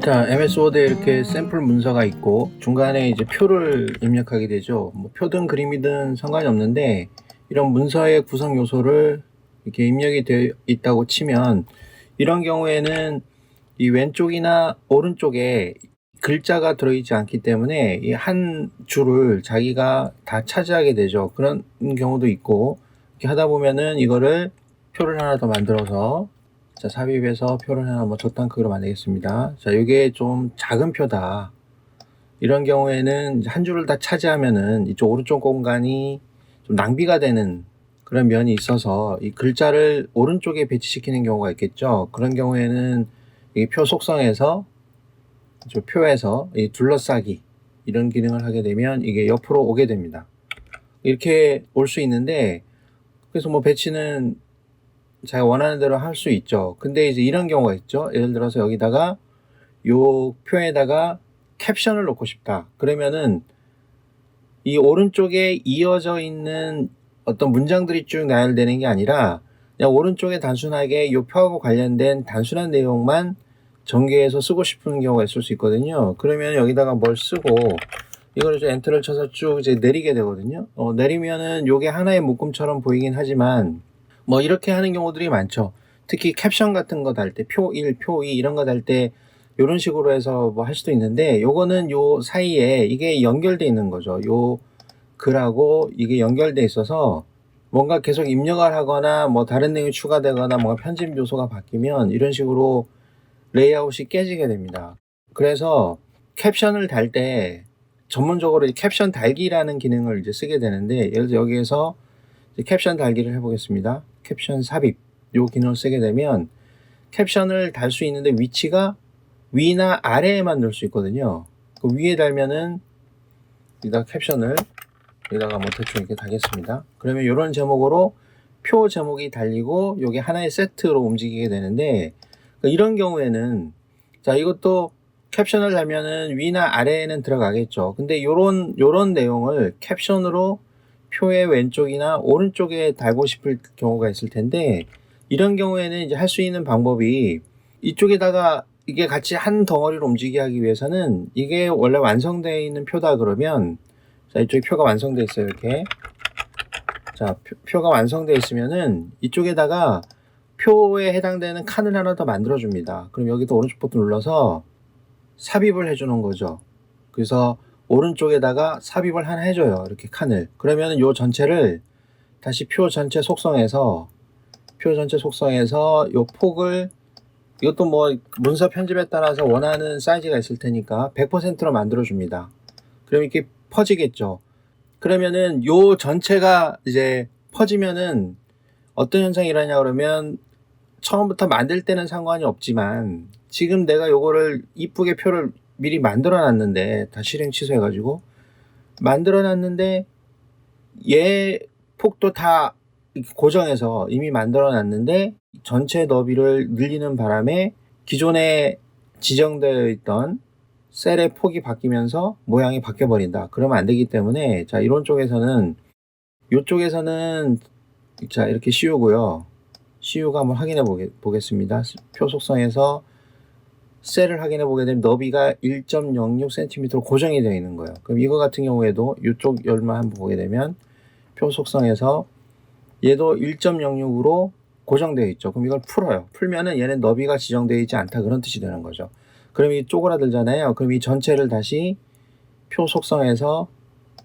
자, MS 워드에 이렇게 샘플 문서가 있고 중간에 이제 표를 입력하게 되죠. 뭐 표든 그림이든 상관이 없는데 이런 문서의 구성 요소를 이렇게 입력이 되어 있다고 치면 이런 경우에는 이 왼쪽이나 오른쪽에 글자가 들어있지 않기 때문에 이 한 줄을 자기가 다 차지하게 되죠. 그런 경우도 있고 이렇게 하다 보면은 이거를 표를 하나 더 만들어서 자, 삽입해서 표를 하나 뭐 적당 크기로 만들겠습니다. 자, 이게 좀 작은 표다. 이런 경우에는 한 줄을 다 차지하면은 이쪽 오른쪽 공간이 좀 낭비가 되는 그런 면이 있어서 이 글자를 오른쪽에 배치시키는 경우가 있겠죠. 그런 경우에는 이 표 속성에서 표에서 이 둘러싸기 이런 기능을 하게 되면 이게 옆으로 오게 됩니다. 이렇게 올 수 있는데 그래서 뭐 배치는 자기가 원하는 대로 할 수 있죠. 근데 이제 이런 경우가 있죠. 예를 들어서 여기다가 요 표에다가 캡션을 넣고 싶다. 그러면은 이 오른쪽에 이어져 있는 어떤 문장들이 쭉 나열되는 게 아니라 그냥 오른쪽에 단순하게 요 표하고 관련된 단순한 내용만 전개해서 쓰고 싶은 경우가 있을 수 있거든요. 그러면 여기다가 뭘 쓰고 이걸 이제 엔터를 쳐서 쭉 이제 내리게 되거든요. 내리면은 요게 하나의 묶음처럼 보이긴 하지만 뭐 이렇게 하는 경우들이 많죠. 특히 캡션 같은 거 달 때 표 1, 표 2 이런 거 달 때 요런 식으로 해서 뭐 할 수도 있는데 요거는 요 사이에 이게 연결돼 있는 거죠. 요 글하고 이게 연결돼 있어서 뭔가 계속 입력을 하거나 뭐 다른 내용이 추가되거나 뭔가 편집 요소가 바뀌면 이런 식으로 레이아웃이 깨지게 됩니다. 그래서 캡션을 달 때 전문적으로 캡션 달기라는 기능을 이제 쓰게 되는데 예를 들어 여기에서 캡션 달기를 해보겠습니다. 캡션 삽입 요 기능을 쓰게 되면 캡션을 달 수 있는데 위치가 위나 아래에만 넣을 수 있거든요. 그 위에 달면은 여기다 캡션을 여기다가 뭐 대충 이렇게 달겠습니다. 그러면 이런 제목으로 표 제목이 달리고 이게 하나의 세트로 움직이게 되는데 이런 경우에는 자 이것도 캡션을 달면은 위나 아래에는 들어가겠죠. 근데 요런 내용을 캡션으로 표의 왼쪽이나 오른쪽에 달고 싶을 경우가 있을 텐데 이런 경우에는 이제 할 수 있는 방법이 이쪽에다가 이게 같이 한 덩어리로 움직이게 하기 위해서는 이게 원래 완성되어 있는 표다 그러면 자 이쪽에 표가 완성되어 있어요. 이렇게 자 표가 완성되어 있으면은 이쪽에다가 표에 해당되는 칸을 하나 더 만들어 줍니다. 그럼 여기도 오른쪽 버튼 눌러서 삽입을 해 주는 거죠. 그래서 오른쪽에다가 삽입을 하나 해줘요. 이렇게 칸을. 그러면 요 전체를 다시 표 전체 속성에서 요 폭을 이것도 뭐 문서 편집에 따라서 원하는 사이즈가 있을 테니까 100%로 만들어 줍니다. 그럼 이렇게 퍼지겠죠. 그러면은 요 전체가 이제 퍼지면은 어떤 현상이 일어나냐 그러면 처음부터 만들 때는 상관이 없지만 지금 내가 요거를 이쁘게 표를 미리 만들어 놨는데 다 실행 취소해 가지고 만들어 놨는데 얘 폭도 다 고정해서 이미 만들어 놨는데 전체 너비를 늘리는 바람에 기존에 지정되어 있던 셀의 폭이 바뀌면서 모양이 바뀌어 버린다. 그러면 안 되기 때문에 자 이런 쪽에서는 요쪽에서는 자 이렇게 씌우고요. 씌우고 한번 확인해 보겠습니다. 표 속성에서 셀을 확인해 보게 되면 너비가 1.06cm로 고정이 되어 있는 거예요. 그럼 이거 같은 경우에도 이쪽 열만 한번 보게 되면 표 속성에서 얘도 1.06으로 고정되어 있죠. 그럼 이걸 풀어요. 풀면은 얘는 너비가 지정되어 있지 않다 그런 뜻이 되는 거죠. 그럼 이 쪼그라들잖아요. 그럼 이 전체를 다시 표 속성에서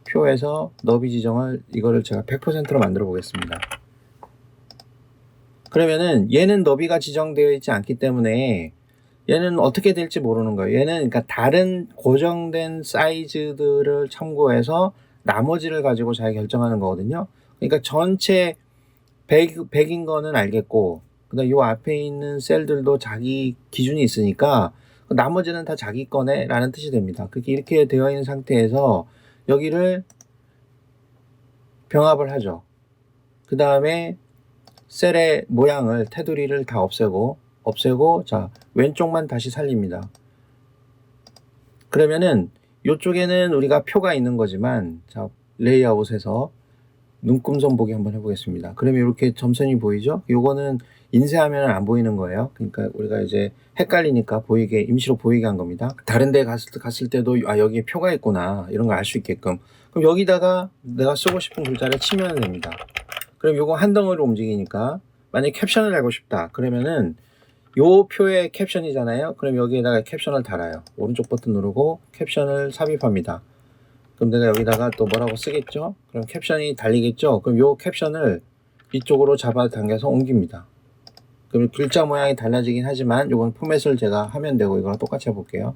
표에서 너비 지정을 이거를 제가 100%로 만들어 보겠습니다. 그러면은 얘는 너비가 지정되어 있지 않기 때문에 얘는 어떻게 될지 모르는 거예요. 얘는 그러니까 다른 고정된 사이즈들을 참고해서 나머지를 가지고 잘 결정하는 거거든요. 그러니까 전체 100인 거는 알겠고 그다음 요 앞에 있는 셀들도 자기 기준이 있으니까 나머지는 다 자기 거네 라는 뜻이 됩니다. 그렇게 이렇게 되어 있는 상태에서 여기를 병합을 하죠. 그 다음에 셀의 모양을 테두리를 다 없애고 자 왼쪽만 다시 살립니다. 그러면은 이쪽에는 우리가 표가 있는 거지만 자 레이아웃에서 눈금선 보기 한번 해보겠습니다. 그러면 이렇게 점선이 보이죠? 요거는 인쇄하면 안 보이는 거예요. 그러니까 우리가 이제 헷갈리니까 보이게, 임시로 보이게 한 겁니다. 다른 데 갔을 때도 여기에 표가 있구나 이런 걸 알 수 있게끔. 그럼 여기다가 내가 쓰고 싶은 글자를 치면 됩니다. 그럼 요거 한 덩어리로 움직이니까 만약에 캡션을 달고 싶다 그러면은 요 표의 캡션이잖아요. 그럼 여기에다가 캡션을 달아요. 오른쪽 버튼 누르고 캡션을 삽입합니다. 그럼 내가 여기다가 또 뭐라고 쓰겠죠? 그럼 캡션이 달리겠죠? 그럼 요 캡션을 이쪽으로 잡아당겨서 옮깁니다. 그럼 글자 모양이 달라지긴 하지만 요건 포맷을 제가 하면 되고 이거랑 똑같이 해볼게요.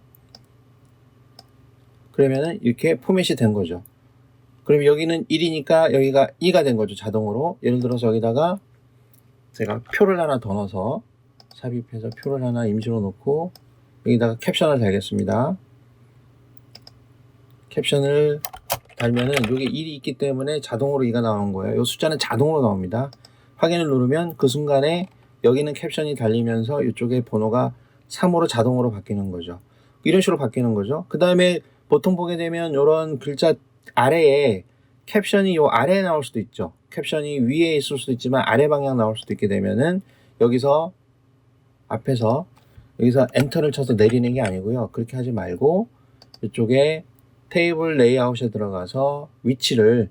그러면은 이렇게 포맷이 된 거죠. 그럼 여기는 1이니까 여기가 2가 된 거죠. 자동으로. 예를 들어서 여기다가 제가 표를 하나 더 넣어서 삽입해서 표를 하나 임시로 놓고 여기다가 캡션을 달겠습니다. 캡션을 달면은 여기 1이 있기 때문에 자동으로 2가 나오는 거예요. 이 숫자는 자동으로 나옵니다. 확인을 누르면 그 순간에 여기는 캡션이 달리면서 이쪽에 번호가 3으로 자동으로 바뀌는 거죠. 이런 식으로 바뀌는 거죠. 그 다음에 보통 보게 되면 이런 글자 아래에 캡션이 요 아래에 나올 수도 있죠. 캡션이 위에 있을 수도 있지만 아래 방향 나올 수도 있게 되면은 여기서 앞에서 여기서 엔터를 쳐서 내리는 게 아니고요. 그렇게 하지 말고 이쪽에 테이블 레이아웃에 들어가서 위치를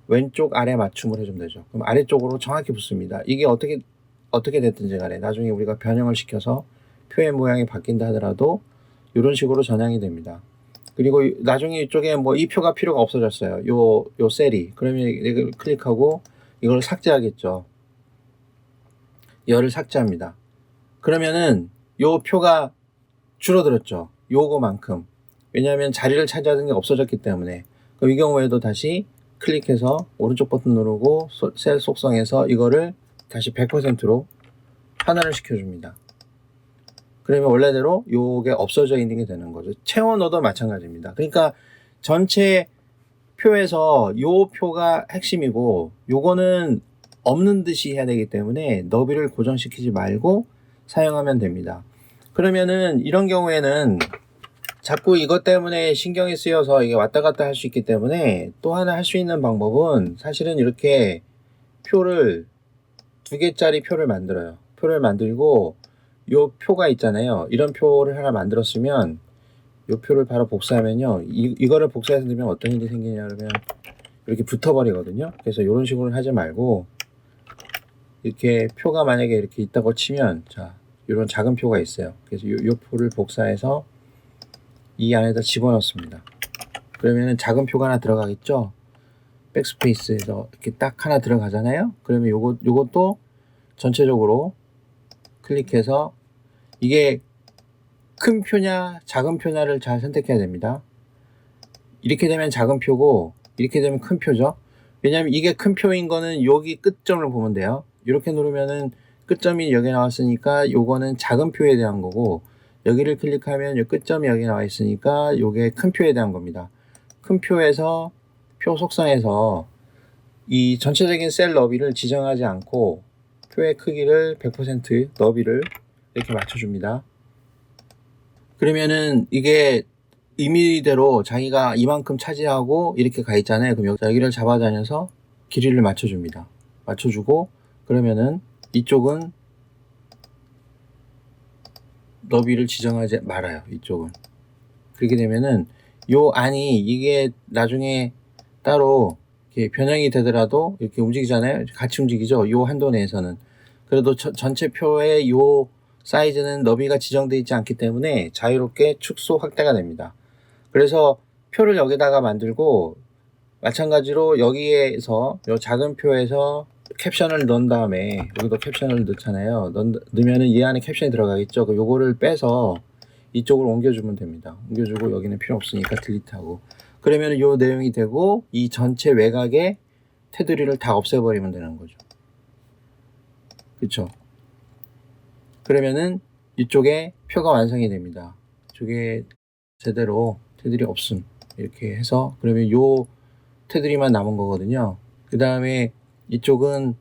왼쪽 아래 맞춤을 해주면 되죠. 그럼 아래쪽으로 정확히 붙습니다. 이게 어떻게 됐든지 간에 나중에 우리가 변형을 시켜서 표의 모양이 바뀐다 하더라도 이런 식으로 전향이 됩니다. 그리고 나중에 이쪽에 뭐 이 표가 필요가 없어졌어요. 요 셀이. 그러면 이걸 클릭하고 이걸 삭제하겠죠. 열을 삭제합니다. 그러면은 요 표가 줄어들었죠. 요거만큼. 왜냐하면 자리를 차지하는 게 없어졌기 때문에. 그럼 이 경우에도 다시 클릭해서 오른쪽 버튼 누르고 셀 속성에서 이거를 다시 100%로 환원을 시켜줍니다. 그러면 원래대로 요게 없어져 있는 게 되는 거죠. 채워 넣어도 마찬가지입니다. 그러니까 전체 표에서 요 표가 핵심이고 요거는 없는 듯이 해야 되기 때문에 너비를 고정시키지 말고 사용하면 됩니다. 그러면은 이런 경우에는 자꾸 이것 때문에 신경이 쓰여서 이게 왔다 갔다 할 수 있기 때문에 또 하나 할 수 있는 방법은 사실은 이렇게 표를 2개짜리 표를 만들어요. 표를 만들고 요 표가 있잖아요. 이런 표를 하나 만들었으면 요 표를 바로 복사하면요. 이거를 복사해서 넣으면 어떤 일이 생기냐 그러면 이렇게 붙어버리거든요. 그래서 이런 식으로 하지 말고 이렇게 표가 만약에 이렇게 있다고 치면 자 이런 작은 표가 있어요. 그래서 요 표를 복사해서 이 안에다 집어넣습니다. 그러면은 작은 표가 하나 들어가겠죠. 백스페이스에서 이렇게 딱 하나 들어가잖아요. 그러면 요것도 전체적으로 클릭해서 이게 큰 표냐 작은 표냐를 잘 선택해야 됩니다. 이렇게 되면 작은 표고 이렇게 되면 큰 표죠. 왜냐하면 이게 큰 표인 거는 여기 끝점을 보면 돼요. 이렇게 누르면은 끝점이 여기 나왔으니까 요거는 작은 표에 대한 거고 여기를 클릭하면 요 끝점이 여기 나와 있으니까 요게 큰 표에 대한 겁니다. 큰 표에서 표 속성에서 이 전체적인 셀 너비를 지정하지 않고 표의 크기를 100% 너비를 이렇게 맞춰줍니다. 그러면은 이게 임의대로 자기가 이만큼 차지하고 이렇게 가 있잖아요. 그럼 여기를 잡아다녀서 길이를 맞춰줍니다. 맞춰주고 그러면은 이쪽은 너비를 지정하지 말아요. 이쪽은. 그렇게 되면은 요 안이 이게 나중에 따로 이렇게 변형이 되더라도 이렇게 움직이잖아요. 같이 움직이죠. 요 한도 내에서는. 그래도 전체 표의 요 사이즈는 너비가 지정되어 있지 않기 때문에 자유롭게 축소 확대가 됩니다. 그래서 표를 여기다가 만들고 마찬가지로 여기에서 요 작은 표에서 캡션을 넣은 다음에 여기도 캡션을 넣잖아요. 넣으면은 이 안에 캡션이 들어가겠죠. 요거를 빼서 이쪽으로 옮겨주면 됩니다. 옮겨주고 여기는 필요 없으니까 딜리트하고 그러면 요 내용이 되고 이 전체 외곽의 테두리를 다 없애버리면 되는 거죠. 그쵸? 그러면은 이쪽에 표가 완성이 됩니다. 이쪽에 제대로 테두리 없음 이렇게 해서 그러면 요 테두리만 남은 거거든요. 그 다음에 이쪽은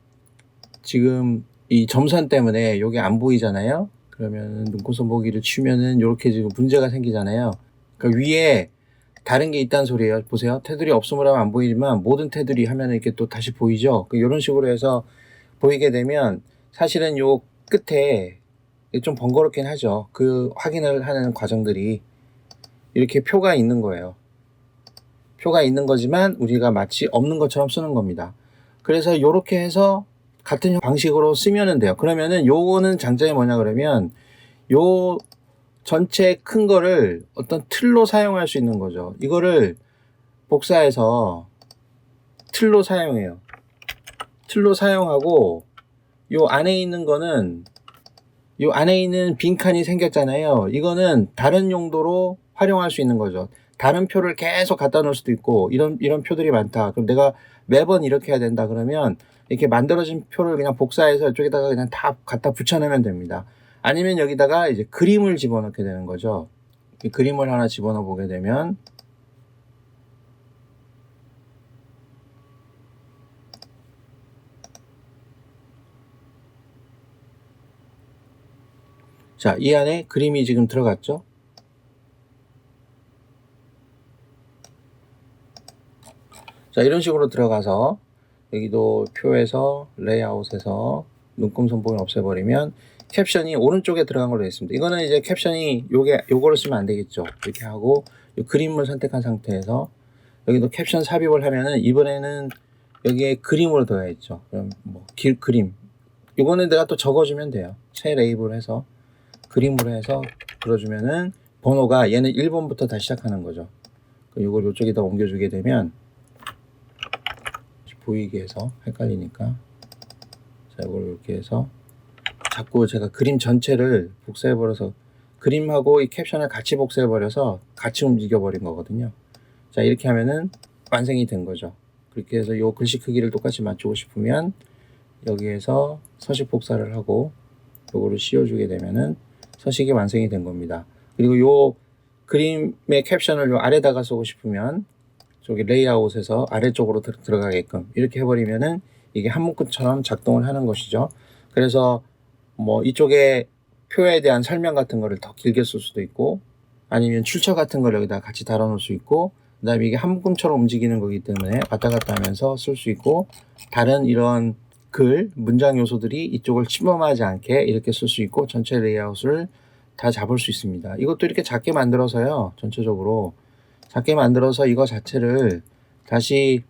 지금 이 점선 때문에 요게 안 보이잖아요. 그러면 눈곱선 보기를 치면은 이렇게 지금 문제가 생기잖아요. 그러니까 위에 다른 게 있다는 소리예요. 보세요. 테두리 없음을 하면 안 보이지만 모든 테두리 하면 이렇게 또 다시 보이죠. 이런 식으로 해서 보이게 되면 사실은 요 끝에 좀 번거롭긴 하죠. 그 확인을 하는 과정들이 이렇게 표가 있는 거예요. 표가 있는 거지만 우리가 마치 없는 것처럼 쓰는 겁니다. 그래서 요렇게 해서 같은 방식으로 쓰면 돼요. 그러면은 요거는 장점이 뭐냐 그러면 요 전체 큰 거를 어떤 틀로 사용할 수 있는 거죠. 이거를 복사해서 틀로 사용해요. 틀로 사용하고 요 안에 있는 거는 요 안에 있는 빈칸이 생겼잖아요. 이거는 다른 용도로 활용할 수 있는 거죠. 다른 표를 계속 갖다 놓을 수도 있고 이런 표들이 많다. 그럼 내가 매번 이렇게 해야 된다 그러면 이렇게 만들어진 표를 그냥 복사해서 이쪽에다가 그냥 다 갖다 붙여넣으면 됩니다. 아니면 여기다가 이제 그림을 집어넣게 되는 거죠. 그림을 하나 집어넣어 보게 되면 자, 이 안에 그림이 지금 들어갔죠. 자, 이런 식으로 들어가서 여기도 표에서 레이아웃에서 눈금 선봉을 없애버리면 캡션이 오른쪽에 들어간 걸로 되어 있습니다. 이거는 이제 캡션이 요거를 쓰면 안 되겠죠. 이렇게 하고 요 그림을 선택한 상태에서 여기도 캡션 삽입을 하면은 이번에는 여기에 그림으로 들어가 있죠. 그럼 뭐 그림 요거는 내가 또 적어주면 돼요. 새 레이블 해서 그림으로 해서 들어주면은 번호가 얘는 1번부터 다시 시작하는 거죠. 요걸 요쪽에다 옮겨주게 되면 보이게 해서 헷갈리니까 자 이걸 이렇게 해서 자꾸 제가 그림 전체를 복사해버려서 그림하고 이 캡션을 같이 복사해버려서 같이 움직여버린 거거든요. 자 이렇게 하면은 완성이 된 거죠. 그렇게 해서 요 글씨 크기를 똑같이 맞추고 싶으면 여기에서 서식 복사를 하고 요거를 씌워주게 되면은 서식이 완성이 된 겁니다. 그리고 요 그림의 캡션을 요 아래다가 쓰고 싶으면 저기 레이아웃에서 아래쪽으로 들어가게끔 이렇게 해버리면은 이게 한 문구처럼 작동을 하는 것이죠. 그래서 뭐 이쪽에 표에 대한 설명 같은 거를 더 길게 쓸 수도 있고 아니면 출처 같은 걸 여기다 같이 달아 놓을 수 있고 그 다음에 이게 한 문구처럼 움직이는 거기 때문에 왔다 갔다 하면서 쓸 수 있고 다른 이런 글, 문장 요소들이 이쪽을 침범하지 않게 이렇게 쓸 수 있고 전체 레이아웃을 다 잡을 수 있습니다. 이것도 이렇게 작게 만들어서요. 전체적으로 작게 만들어서 이거 자체를 다시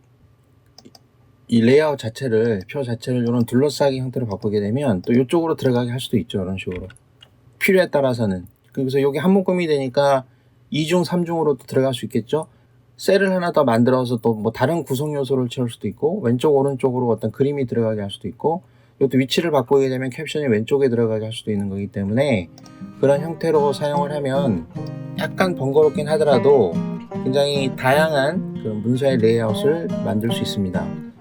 이 레이아웃 자체를 표 자체를 이런 둘러싸기 형태로 바꾸게 되면 또 이쪽으로 들어가게 할 수도 있죠. 이런 식으로 필요에 따라서는. 그래서 여기 한 묶음이 되니까 2중 3중으로도 들어갈 수 있겠죠. 셀을 하나 더 만들어서 또 뭐 다른 구성 요소를 채울 수도 있고 왼쪽 오른쪽으로 어떤 그림이 들어가게 할 수도 있고 이것도 위치를 바꾸게 되면 캡션이 왼쪽에 들어가게 할 수도 있는 거기 때문에 그런 형태로 사용을 하면 약간 번거롭긴 하더라도 굉장히 다양한 그런 문서의 레이아웃을 만들 수 있습니다.